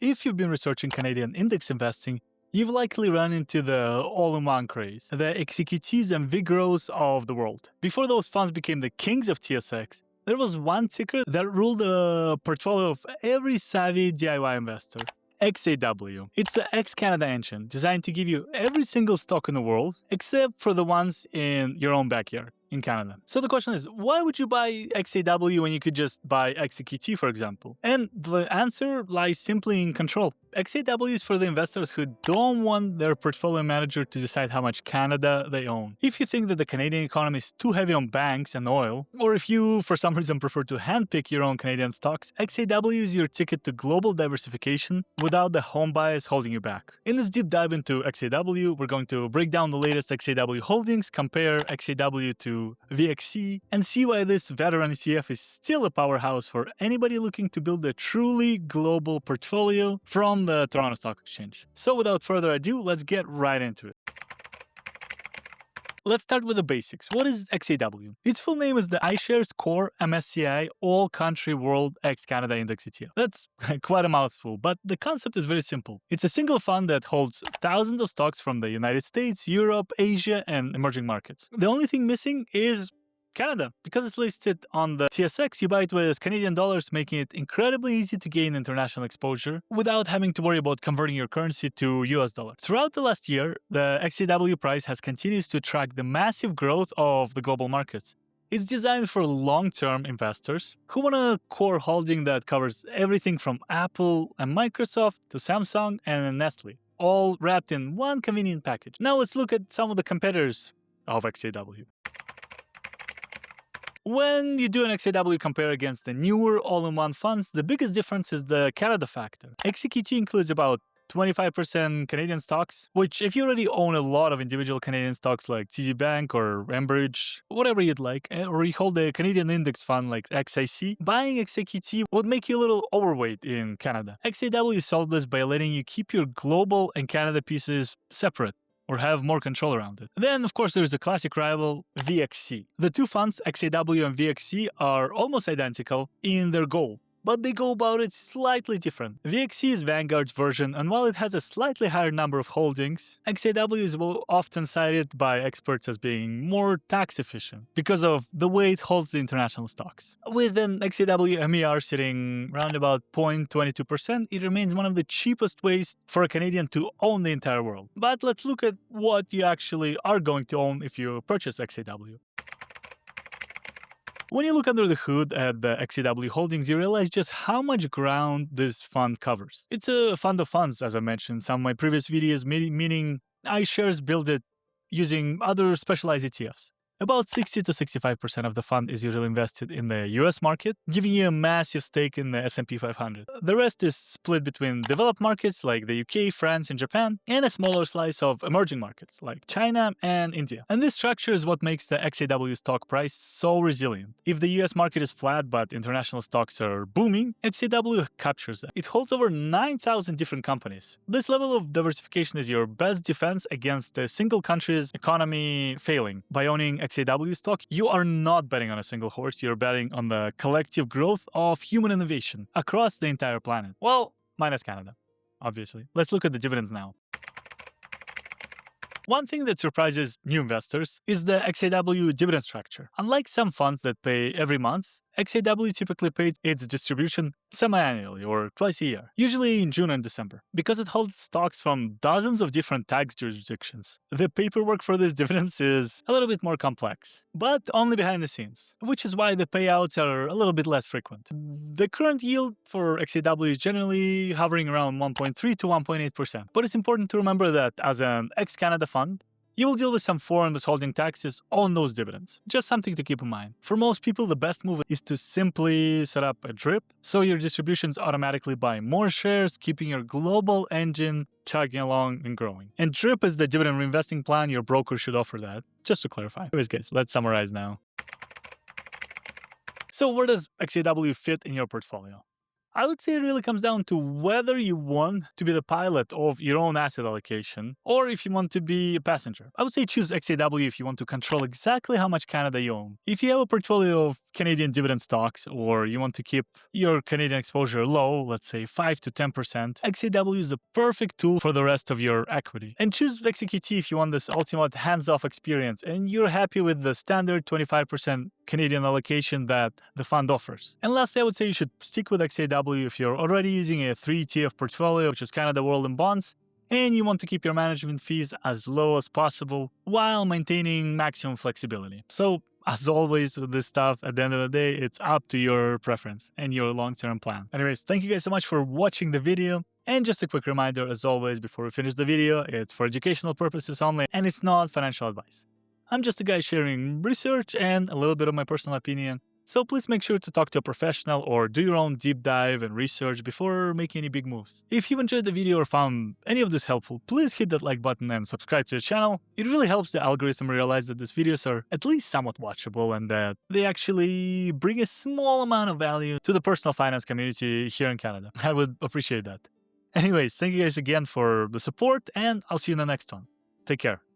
If you've been researching Canadian index investing, you've likely run into the all-in-one craze, the XEQTs and VGROs of the world. Before those funds became the kings of TSX, there was one ticker that ruled the portfolio of every savvy DIY investor. XAW. It's the ex-Canada engine designed to give you every single stock in the world except for the ones in your own backyard in Canada. So the question is, why would you buy XAW when you could just buy XEQT, for example? And the answer lies simply in control. XAW is for the investors who don't want their portfolio manager to decide how much Canada they own. If you think that the Canadian economy is too heavy on banks and oil, or if you, for some reason, prefer to handpick your own Canadian stocks, XAW is your ticket to global diversification without the home bias holding you back. In this deep dive into XAW, we're going to break down the latest XAW holdings, compare XAW to VXC, and see why this veteran ETF is still a powerhouse for anybody looking to build a truly global portfolio from the Toronto Stock Exchange. So without further ado, let's get right into it. Let's start with the basics. What is XAW? Its full name is the iShares Core MSCI All Country World ex-Canada Index ETF. That's quite a mouthful, but the concept is very simple. It's a single fund that holds thousands of stocks from the United States, Europe, Asia, and emerging markets. The only thing missing is Canada. Because it's listed on the TSX, you buy it with Canadian dollars, making it incredibly easy to gain international exposure without having to worry about converting your currency to US dollars. Throughout the last year, the XAW price has continued to track the massive growth of the global markets. It's designed for long-term investors who want a core holding that covers everything from Apple and Microsoft to Samsung and Nestle, all wrapped in one convenient package. Now let's look at some of the competitors of XAW. When you do an XAW compare against the newer all-in-one funds, the biggest difference is the Canada factor. XEQT includes about 25% Canadian stocks, which if you already own a lot of individual Canadian stocks like TD Bank or Enbridge, whatever you'd like, or you hold a Canadian index fund like XIC, buying XEQT would make you a little overweight in Canada. XAW solved this by letting you keep your global and Canada pieces separate, or have more control around it. Then, of course, there's the classic rival, VXC. The two funds, XAW and VXC, are almost identical in their goal, but they go about it slightly different. VXC is Vanguard's version, and while it has a slightly higher number of holdings, XAW is often cited by experts as being more tax efficient because of the way it holds the international stocks. With an XAW MER sitting around about 0.22%, it remains one of the cheapest ways for a Canadian to own the entire world. But let's look at what you actually are going to own if you purchase XAW. When you look under the hood at the XAW Holdings, you realize just how much ground this fund covers. It's a fund of funds, as I mentioned in some of my previous videos, meaning iShares build it using other specialized ETFs. About 60 to 65% of the fund is usually invested in the US market, giving you a massive stake in the S&P 500. The rest is split between developed markets like the UK, France, and Japan, and a smaller slice of emerging markets like China and India. And this structure is what makes the XAW stock price so resilient. If the US market is flat but international stocks are booming, XAW captures that. It holds over 9,000 different companies. This level of diversification is your best defense against a single country's economy failing. By owning XAW stock, you are not betting on a single horse, you're betting on the collective growth of human innovation across the entire planet. Well, minus Canada, obviously. Let's look at the dividends now. One thing that surprises new investors is the XAW dividend structure. Unlike some funds that pay every month, XAW typically pays its distribution semi-annually or twice a year, usually in June and December. Because it holds stocks from dozens of different tax jurisdictions, the paperwork for these dividends is a little bit more complex, but only behind the scenes, which is why the payouts are a little bit less frequent. The current yield for XAW is generally hovering around 1.3 to 1.8%, but it's important to remember that as an ex-Canada fund, you will deal with some foreign withholding taxes on those dividends. Just something to keep in mind. For most people, the best move is to simply set up a DRIP, so your distributions automatically buy more shares, keeping your global engine chugging along and growing. And DRIP is the dividend reinvesting plan. Your broker should offer that, just to clarify. Anyways, guys, let's summarize now. So where does XAW fit in your portfolio? I would say it really comes down to whether you want to be the pilot of your own asset allocation or if you want to be a passenger. I would say choose XAW if you want to control exactly how much Canada you own. If you have a portfolio of Canadian dividend stocks or you want to keep your Canadian exposure low, let's say 5 to 10%, XAW is the perfect tool for the rest of your equity. And choose XEQT if you want this ultimate hands-off experience and you're happy with the standard 25% Canadian allocation that the fund offers. And lastly, I would say you should stick with XAW if you're already using a 3 ETF portfolio, which is Canada, World, and Bonds, and you want to keep your management fees as low as possible while maintaining maximum flexibility. So, as always with this stuff, at the end of the day, it's up to your preference and your long-term plan. Anyways, thank you guys so much for watching the video. And just a quick reminder, as always, before we finish the video, it's for educational purposes only, and it's not financial advice. I'm just a guy sharing research and a little bit of my personal opinion, so please make sure to talk to a professional or do your own deep dive and research before making any big moves. If you enjoyed the video or found any of this helpful, please hit that like button and subscribe to the channel. It really helps the algorithm realize that these videos are at least somewhat watchable and that they actually bring a small amount of value to the personal finance community here in Canada. I would appreciate that. Anyways, thank you guys again for the support, and I'll see you in the next one. Take care.